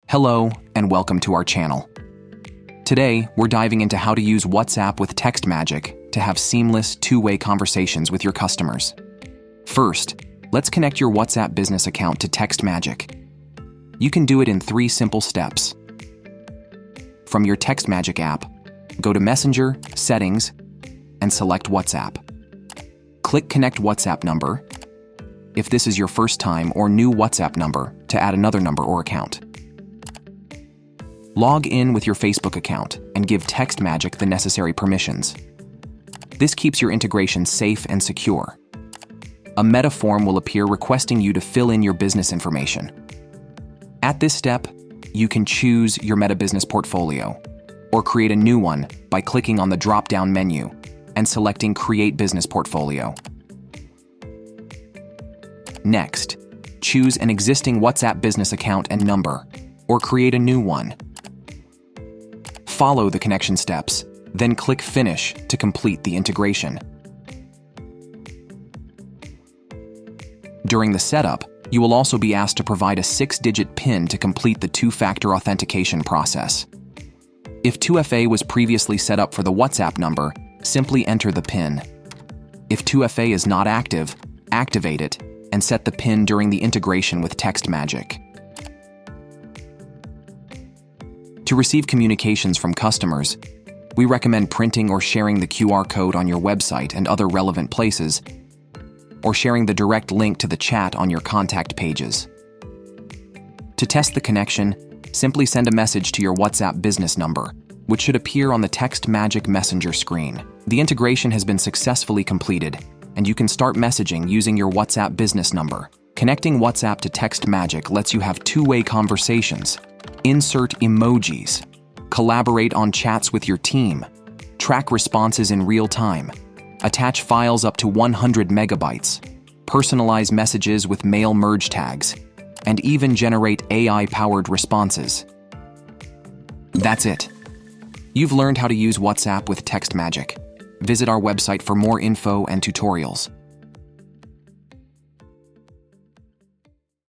Hello, and welcome to our channel. Today, we're diving into how to use WhatsApp with Textmagic to have seamless, two-way conversations with your customers. First, let's connect your WhatsApp business account to Textmagic. You can do it in 3 simple steps. From your Textmagic app, go to Messenger, Settings, and select WhatsApp. Click Connect WhatsApp Number, if this is your first time, or New WhatsApp Number to add another number or account. Log in with your Facebook account and give Textmagic the necessary permissions. This keeps your integration safe and secure. A meta form will appear requesting you to fill in your business information. At this step, you can choose your Meta Business portfolio or create a new one by clicking on the drop-down menu and selecting Create Business Portfolio. Next, choose an existing WhatsApp business account and number, or create a new one. Follow the connection steps, then click Finish to complete the integration. During the setup, you will also be asked to provide a 6-digit PIN to complete the 2-factor authentication process. If 2FA was previously set up for the WhatsApp number, simply enter the PIN. If 2FA is not active, activate it and set the PIN during the integration with Textmagic. To receive communications from customers, we recommend printing or sharing the QR code on your website and other relevant places, or sharing the direct link to the chat on your contact pages. To test the connection, simply send a message to your WhatsApp business number, which should appear on the Textmagic Messenger screen. The integration has been successfully completed, and you can start messaging using your WhatsApp business number. Connecting WhatsApp to Textmagic lets you have two-way conversations, insert emojis, collaborate on chats with your team, track responses in real time, attach files up to 100 megabytes, personalize messages with mail merge tags, and even generate AI-powered responses. That's it. You've learned how to use WhatsApp with Textmagic. Visit our website for more info and tutorials.